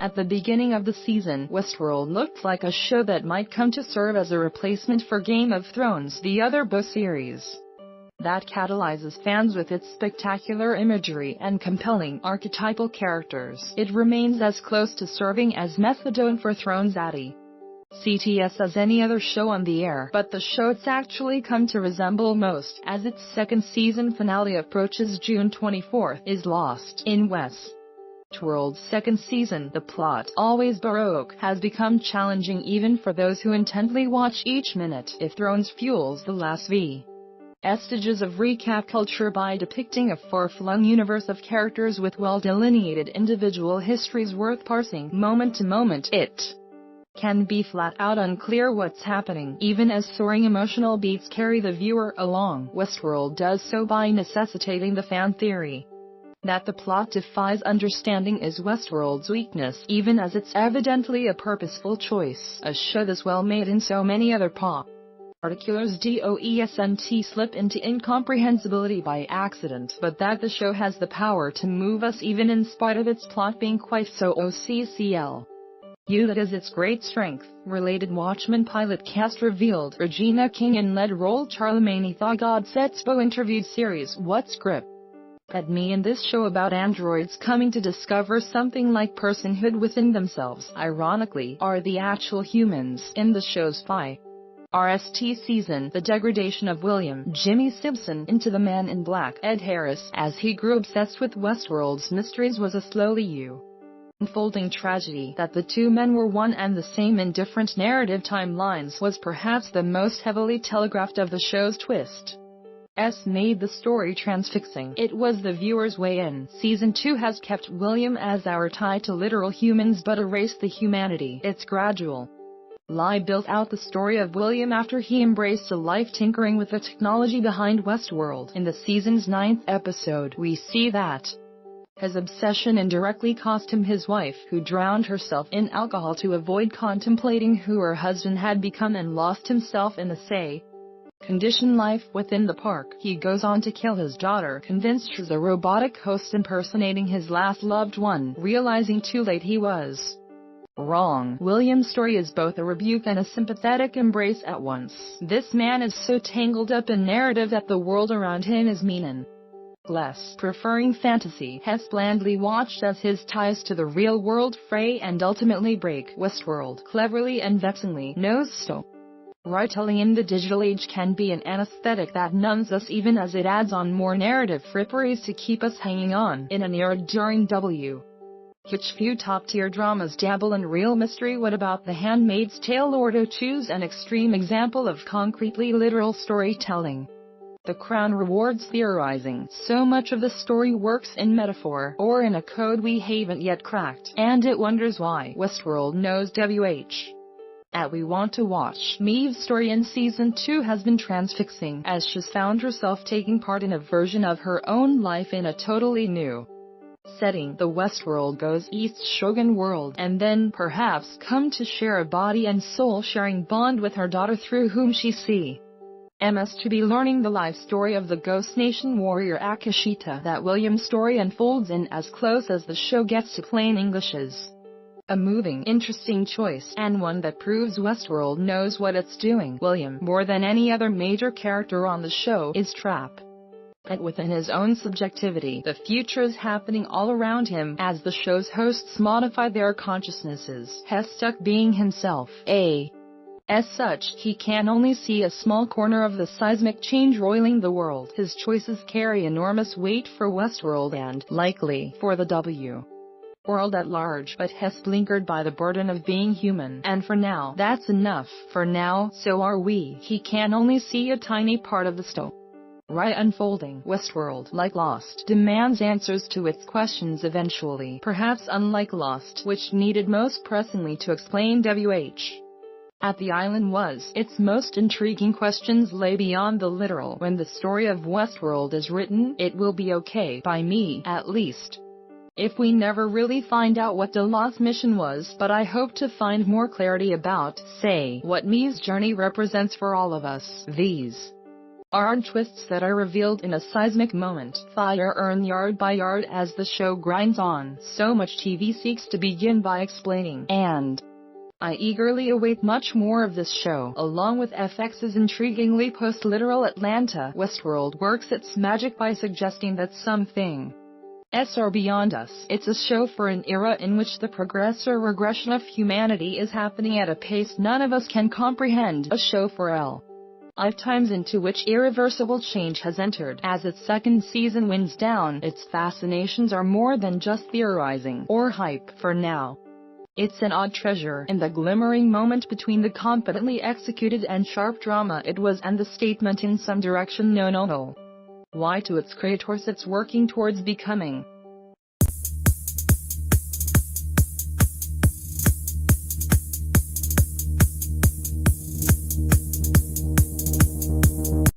At the beginning of the season, Westworld looked like a show that might come to serve as a replacement for Game of Thrones, the other book series that catalyzes fans with its spectacular imagery and compelling archetypal characters. It remains as close to serving as methadone for Thrones CTS as any other show on the air, but the show it's actually come to resemble most, as its second season finale approaches June 24, is Lost in Westworld's second season. The plot, always baroque, has become challenging even for those who intently watch each minute. If Thrones fuels the last vestiges of recap culture by depicting a far-flung universe of characters with well-delineated individual histories worth parsing moment to moment, it can be flat-out unclear what's happening, even as soaring emotional beats carry the viewer along. Westworld does so by necessitating the fan theory that the plot defies understanding is Westworld's weakness, even as it's evidently a purposeful choice. A show this well made in so many other particulars doesn't slip into incomprehensibility by accident, but that the show has the power to move us even in spite of its plot being quite so OCCL. That is its great strength. Related Watchmen pilot cast revealed. Regina King in lead role. Charlemagne the God Setbo interviewed series. What script had me in this show about androids coming to discover something like personhood within themselves, ironically, are the actual humans in the show's RST season. The degradation of William Jimmy Simpson into the Man in Black Ed Harris as he grew obsessed with Westworld's mysteries was a slowly unfolding tragedy. That the two men were one and the same in different narrative timelines was perhaps the most heavily telegraphed of the show's twists. Made the story transfixing. It was the viewer's way in. Season 2 has kept William as our tie to literal humans but erased the humanity. Its gradual lie built out the story of William after he embraced a life tinkering with the technology behind Westworld. In the season's 9th episode, we see that his obsession indirectly cost him his wife, who drowned herself in alcohol to avoid contemplating who her husband had become and lost himself in the condition life within the park. He goes on to kill his daughter, convinced she's a robotic host impersonating his last loved one, realizing too late he was wrong. William's story is both a rebuke and a sympathetic embrace at once. This man is so tangled up in narrative that the world around him is meaningless. Preferring fantasy, Hess blandly watched as his ties to the real world fray and ultimately break. Westworld, cleverly and vexingly, knows storytelling in the digital age can be an anesthetic that numbs us even as it adds on more narrative fripperies to keep us hanging on. In an era during few top-tier dramas dabble in real mystery. What about The Handmaid's Tale? Lord O2's an extreme example of concretely literal storytelling. The Crown rewards theorizing. So much of the story works in metaphor, or in a code we haven't yet cracked, and it wonders why. Westworld knows we want to watch. Maeve's story in Season 2 has been transfixing, as she's found herself taking part in a version of her own life in a totally new setting. The Westworld goes East Shogun world, and then, perhaps, come to share a body and soul-sharing bond with her daughter through whom she sees to be learning the life story of the Ghost Nation warrior Akashita. That William's story unfolds in as close as the show gets to plain English is a moving, interesting choice, and one that proves Westworld knows what it's doing. William, more than any other major character on the show, is trapped within his own subjectivity. The future is happening all around him as the show's hosts modify their consciousnesses. Hess stuck being himself. As such, he can only see a small corner of the seismic change roiling the world. His choices carry enormous weight for Westworld and, likely, for the world at large, but Hess blinkered by the burden of being human, and for now, that's enough. For now, so are we. He can only see a tiny part of the story unfolding. Westworld, like Lost, demands answers to its questions eventually, perhaps unlike Lost, which needed most pressingly to explain at the island was. Its most intriguing questions lay beyond the literal. When the story of Westworld is written, it will be okay, by me, at least, if we never really find out what the lost mission was, but I hope to find more clarity about, say, what Maeve's journey represents for all of us. These are twists that are revealed in a seismic moment. Fire earn yard by yard as the show grinds on. So much TV seeks to begin by explaining, and I eagerly await much more of this show. Along with FX's intriguingly post-literal Atlanta, Westworld works its magic by suggesting that some things are beyond us. It's a show for an era in which the progress or regression of humanity is happening at a pace none of us can comprehend. A show for lifetimes into which irreversible change has entered. As its second season winds down, its fascinations are more than just theorizing or hype. For now, it's an odd treasure in the glimmering moment between the competently executed and sharp drama it was and the statement in some direction no. Why to its creators it's working towards becoming.